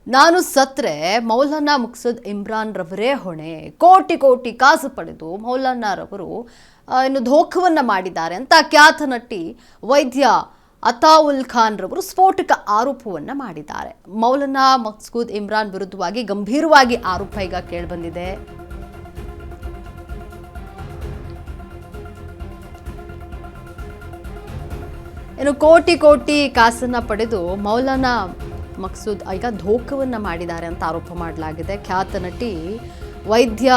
ನಾನು ಸತ್ರೆ ಮೌಲಾನಾ ಮುಕ್ಸದ್ ಇಮ್ರಾನ್ ರವರೇ ಹೊಣೆ. ಕೋಟಿ ಕೋಟಿ ಕಾಸು ಪಡೆದು ಮೌಲಾನಾರವರು ಇನ್ನು ಧೋಖವನ್ನು ಮಾಡಿದ್ದಾರೆ ಅಂತ ಖ್ಯಾತ ನಟಿ ವೈದ್ಯ ಅತಾವುಲ್ ಖಾನ್ ರವರು ಸ್ಫೋಟಕ ಆರೋಪವನ್ನು ಮಾಡಿದ್ದಾರೆ. ಮೌಲಾನಾ ಮುಕ್ಸದ್ ಇಮ್ರಾನ್ ವಿರುದ್ಧವಾಗಿ ಗಂಭೀರವಾಗಿ ಆರೋಪ ಈಗ ಕೇಳಿಬಂದಿದೆ. ಇನ್ನು ಕೋಟಿ ಕೋಟಿ ಕಾಸನ್ನ ಪಡೆದು ಮೌಲಾನಾ ಮಕ್ಸೂದ್ ಈಗ ಧೋಖವನ್ನು ಮಾಡಿದ್ದಾರೆ ಅಂತ ಆರೋಪ ಮಾಡಲಾಗಿದೆ. ಖ್ಯಾತ ನಟಿ ವೈದ್ಯ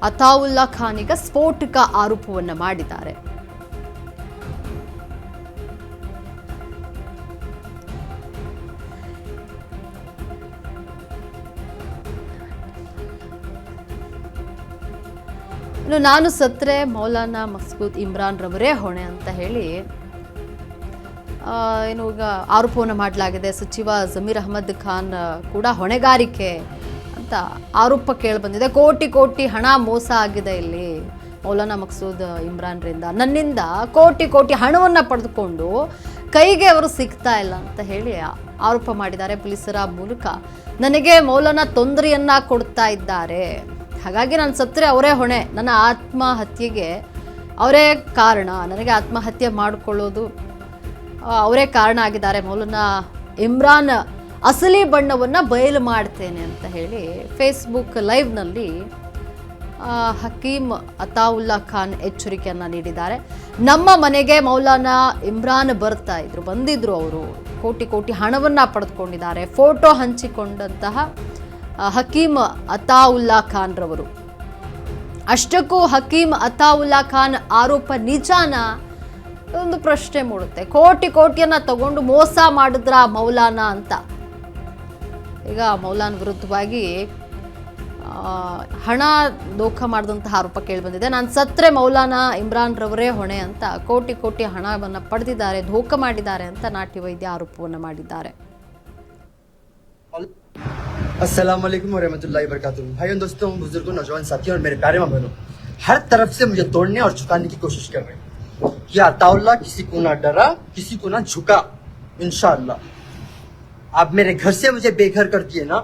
ಅತಾವುಲ್ಲಾ ಖಾನ್ ಈಗ ಸ್ಫೋಟಕ ಆರೋಪವನ್ನು ಮಾಡಿದ್ದಾರೆ. ಇನ್ನು ನಾನು ಸತ್ರೆ ಮೌಲಾನಾ ಮುಕ್ಸದ್ ಇಮ್ರಾನ್ ರವರೇ ಹೊಣೆ ಅಂತ ಹೇಳಿ ಏನು ಈಗ ಆರೋಪವನ್ನು ಮಾಡಲಾಗಿದೆ. ಸಚಿವ ಜಮೀರ್ ಅಹಮದ್ ಖಾನ್ ಕೂಡ ಹೊಣೆಗಾರಿಕೆ ಅಂತ ಆರೋಪ ಕೇಳಿಬಂದಿದೆ. ಕೋಟಿ ಕೋಟಿ ಹಣ ಮೋಸ ಆಗಿದೆ ಇಲ್ಲಿ ಮೌಲಾನಾ ಮುಕ್ಸದ್ ಇಮ್ರಾನ್ರಿಂದ. ನನ್ನಿಂದ ಕೋಟಿ ಕೋಟಿ ಹಣವನ್ನು ಪಡೆದುಕೊಂಡು ಕೈಗೆ ಅವರು ಸಿಗ್ತಾ ಇಲ್ಲ ಅಂತ ಹೇಳಿ ಆರೋಪ ಮಾಡಿದ್ದಾರೆ. ಪೊಲೀಸರ ಮೂಲಕ ನನಗೆ ಮೌಲಾನಾ ತೊಂದರೆಯನ್ನ ಕೊಡ್ತಾ ಇದ್ದಾರೆ, ಹಾಗಾಗಿ ನಾನು ಸತ್ತರೆ ಅವರೇ ಹೊಣೆ, ನನ್ನ ಆತ್ಮಹತ್ಯೆಗೆ ಅವರೇ ಕಾರಣ, ನನಗೆ ಆತ್ಮಹತ್ಯೆ ಮಾಡಿಕೊಳ್ಳೋದು ಅವರೇ ಕಾರಣ ಆಗಿದ್ದಾರೆ. ಮೌಲಾನಾ ಇಮ್ರಾನ್ ಅಸಲಿ ಬಣ್ಣವನ್ನು ಬಯಲು ಮಾಡ್ತೇನೆ ಅಂತ ಹೇಳಿ ಫೇಸ್ಬುಕ್ ಲೈವ್ನಲ್ಲಿ ಹಕೀಮ್ ಅತಾವುಲ್ಲಾ ಖಾನ್ ಎಚ್ಚರಿಕೆಯನ್ನು ನೀಡಿದ್ದಾರೆ. ನಮ್ಮ ಮನೆಗೆ ಮೌಲಾನಾ ಇಮ್ರಾನ್ ಬಂದಿದ್ರು, ಅವರು ಕೋಟಿ ಕೋಟಿ ಹಣವನ್ನು ಪಡೆದುಕೊಂಡಿದ್ದಾರೆ. ಫೋಟೋ ಹಂಚಿಕೊಂಡಂತಹ ಹಕೀಮ್ ಅತಾವುಲ್ಲಾ ಖಾನ್ ರವರು. ಅಷ್ಟಕ್ಕೂ ಹಕೀಮ್ ಅತಾವುಲ್ಲಾ ಖಾನ್ ಆರೋಪ ನಿಜಾನ ಒಂದು ಪ್ರಶ್ನೆ ಮೂಡುತ್ತೆ. ಕೋಟಿ ಕೋಟಿಯನ್ನ ತಗೊಂಡು ಮೋಸ ಮಾಡಿದ್ರ ಮೌಲಾನಾ ಅಂತ ಈಗ ಮೌಲಾನ್ ವಿರುದ್ಧವಾಗಿ ಹಣ ದೋಖ ಮಾಡಿದಂತಹ ಆರೋಪ ಕೇಳಿಬಂದಿದೆ. ನಾನು ಸತ್ರೆ ಮೌಲಾನಾ ಇಮ್ರಾನ್ ರವರೇ ಹೊಣೆ ಅಂತ ಕೋಟಿ ಕೋಟಿ ಹಣವನ್ನು ಪಡೆದಿದ್ದಾರೆ, ಧೋಖ ಮಾಡಿದ್ದಾರೆ ಅಂತ ನಾಟಿ ವೈದ್ಯ ಆರೋಪವನ್ನು ಮಾಡಿದ್ದಾರೆ. अस्सलाम वालेकुम वरहमतुल्लाहि वबरकातुहू। भाइयों, दोस्तों, बुजुर्गों, नौजवान साथियों और मेरे प्यारे माँ बहनों, हर तरफ से मुझे तोड़ने और झुकाने की कोशिश कर रहे हैं। कि अताउल्लाह किसी को ना डरा, किसी को ना झुका। इंशाअल्लाह आप मेरे घर से मुझे बेघर कर दिए ना,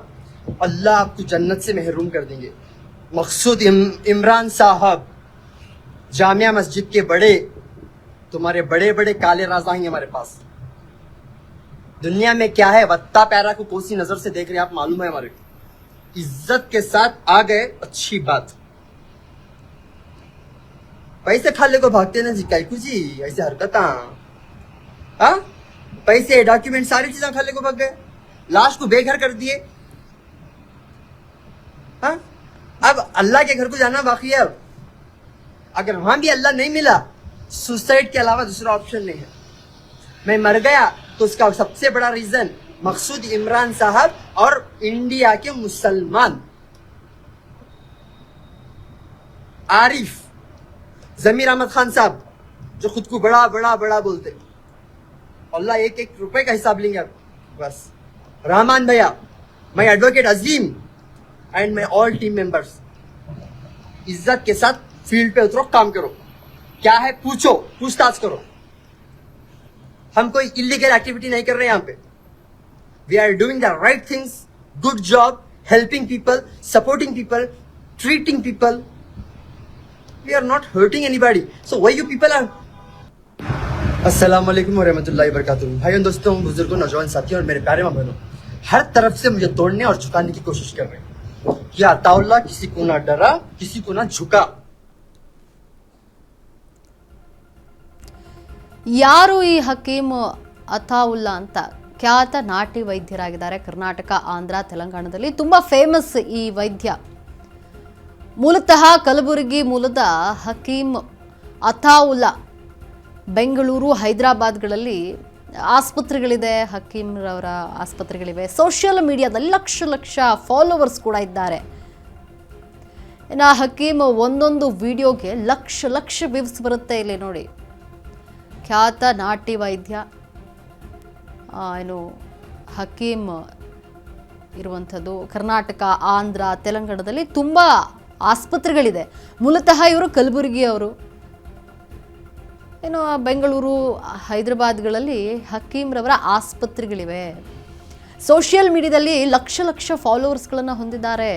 अल्लाह आपको जन्नत से महरूम कर देंगे। मकसूद इमरान साहब, जामिया मस्जिद के बड़े, तुम्हारे बड़े बड़े काले राज आएंगे हमारे पास। दुनिया में क्या है, वत्ता पैरा को कोसी नजर से देख रहे आप, मालूम है हमारे। इज्जत के साथ आ गए, अच्छी बात। पैसे खाले को भागते ना जी, कैकू जी ऐसे हरकत। हाँ, पैसे, डॉक्यूमेंट, सारी चीजें खाले को भाग गए, लाश को बेघर कर दिए। हाँ, अब अल्लाह के घर को जाना बाकी है। अब अगर वहां भी अल्लाह नहीं मिला, सुसाइड के अलावा दूसरा ऑप्शन नहीं है। मैं मर गया तो उसका सबसे बड़ा रीजन मकसूद इमरान साहब और इंडिया के मुसलमान आरिफ जमीर अहमद खान साहब, जो खुद को बड़ा बड़ा बड़ा बोलते, अल्लाह एक एक रुपए का हिसाब लेंगे आप बस। रहमान भैया, मैं advocate Azeem and my all team members, इज्जत के साथ फील्ड पे उतरो, काम करो। क्या है पूछो, पूछताछ करो। हम कोई इलीगल एक्टिविटी नहीं कर रहे यहाँ पे। We are doing the right things, good job, helping people, supporting people, treating people. We are not hurting anybody. So why you people are? अस्सलाम वालेकुम वरहमतुल्लाहि वबरकातुहू। भाइयों, दोस्तों, बुजुर्गों, नौजवान साथियों और मेरे प्यारे माँ बहनों, हर तरफ से मुझे तोड़ने और झुकाने की कोशिश कर रहे हैं। कि अताउल्लाह किसी को ना डरा, किसी को ना झुका। ಯಾರು ಈ ಹಕೀಮ್ ಅತಾವುಲ್ಲಾ ಅಂತ ಖ್ಯಾತ ನಾಟಿ ವೈದ್ಯರಾಗಿದ್ದಾರೆ. ಕರ್ನಾಟಕ, ಆಂಧ್ರ, ತೆಲಂಗಾಣದಲ್ಲಿ ತುಂಬಾ ಫೇಮಸ್ ಈ ವೈದ್ಯ. ಮೂಲತಃ ಕಲಬುರಗಿ ಮೂಲದ ಹಕೀಮ್ ಅತಾವುಲ್ಲಾ ಬೆಂಗಳೂರು, ಹೈದರಾಬಾದ್ಗಳಲ್ಲಿ ಆಸ್ಪತ್ರೆಗಳಿದೆ, ಹಕೀಮ್ ರವರ ಆಸ್ಪತ್ರೆಗಳಿವೆ. ಸೋಷಿಯಲ್ ಮೀಡಿಯಾದಲ್ಲಿ ಲಕ್ಷ ಲಕ್ಷ ಫಾಲೋವರ್ಸ್ ಕೂಡ ಇದ್ದಾರೆ. ಇನ್ನು ಹಕೀಮ್ ಒಂದೊಂದು ವಿಡಿಯೋಗೆ ಲಕ್ಷ ಲಕ್ಷ ವ್ಯೂಸ್ ಬರುತ್ತೆ. ಇಲ್ಲಿ ನೋಡಿ, ಖ್ಯಾತ ನಾಟಿ ವೈದ್ಯ ಏನು ಹಕೀಮ್ ಇರುವಂಥದ್ದು. ಕರ್ನಾಟಕ, ಆಂಧ್ರ, ತೆಲಂಗಾಣದಲ್ಲಿ ತುಂಬ ಆಸ್ಪತ್ರೆಗಳಿದೆ. ಮೂಲತಃ ಇವರು ಕಲಬುರಗಿಯವರು. ಬೆಂಗಳೂರು ಹೈದರಾಬಾದ್ಗಳಲ್ಲಿ ಹಕೀಮ್ರವರ ಆಸ್ಪತ್ರೆಗಳಿವೆ. ಸೋಷಿಯಲ್ ಮೀಡಿಯಾದಲ್ಲಿ ಲಕ್ಷ ಲಕ್ಷ ಫಾಲೋವರ್ಸ್ಗಳನ್ನು ಹೊಂದಿದ್ದಾರೆ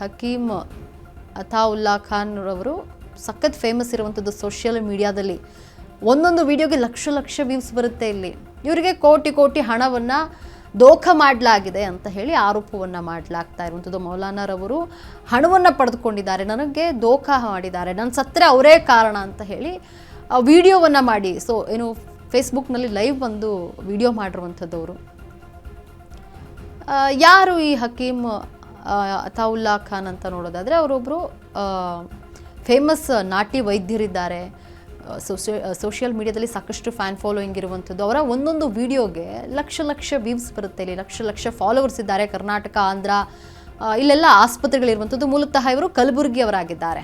ಹಕೀಮ್ ಅತಾವುಲ್ಲಾ ಖಾನ್ ರವರು ಸಖತ್ ಫೇಮಸ್ ಇರುವಂಥದ್ದು ಸೋಷಿಯಲ್ ಮೀಡಿಯಾದಲ್ಲಿ. ಒಂದೊಂದು ವಿಡಿಯೋಗೆ ಲಕ್ಷ ಲಕ್ಷ ವ್ಯೂಸ್ ಬರುತ್ತೆ. ಇಲ್ಲಿ ಇವರಿಗೆ ಕೋಟಿ ಕೋಟಿ ಹಣವನ್ನು ದೋಖ ಮಾಡಲಾಗಿದೆ ಅಂತ ಹೇಳಿ ಆರೋಪವನ್ನು ಮಾಡಲಾಗ್ತಾ ಇರುವಂಥದ್ದು. ಮೌಲಾನಾರವರು ಹಣವನ್ನು ಪಡೆದುಕೊಂಡಿದ್ದಾರೆ, ನನಗೆ ದೋಖ ಮಾಡಿದ್ದಾರೆ, ನಾನು ಸತ್ತರೆ ಅವರೇ ಕಾರಣ ಅಂತ ಹೇಳಿ ವಿಡಿಯೋವನ್ನು ಮಾಡಿ ಫೇಸ್ಬುಕ್ನಲ್ಲಿ ಲೈವ್ ಬಂದು ವಿಡಿಯೋ ಮಾಡಿರುವಂಥದ್ದವರು. ಯಾರು ಈ ಹಕೀಮ್ ಅತಾವುಲ್ಲಾ ಖಾನ್ ಅಂತ ನೋಡೋದಾದರೆ ಅವರೊಬ್ಬರು ಫೇಮಸ್ ನಾಟಿ ವೈದ್ಯರಿದ್ದಾರೆ. ಸೋಷಿಯಲ್ ಮೀಡಿಯಾದಲ್ಲಿ ಸಾಕಷ್ಟು ಫ್ಯಾನ್ ಫಾಲೋಯಿಂಗ್ ಇರುವಂಥದ್ದು. ಅವರ ಒಂದೊಂದು ವಿಡಿಯೋಗೆ ಲಕ್ಷ ಲಕ್ಷ ವ್ಯೂಸ್ ಬರುತ್ತೆ. ಇಲ್ಲಿ ಲಕ್ಷ ಲಕ್ಷ ಫಾಲೋವರ್ಸ್ ಇದ್ದಾರೆ. ಕರ್ನಾಟಕ, ಆಂಧ್ರ ಇಲ್ಲೆಲ್ಲ ಆಸ್ಪತ್ರೆಗಳಿರುವಂಥದ್ದು. ಮೂಲತಃ ಇವರು ಕಲಬುರಗಿಯವರಾಗಿದ್ದಾರೆ.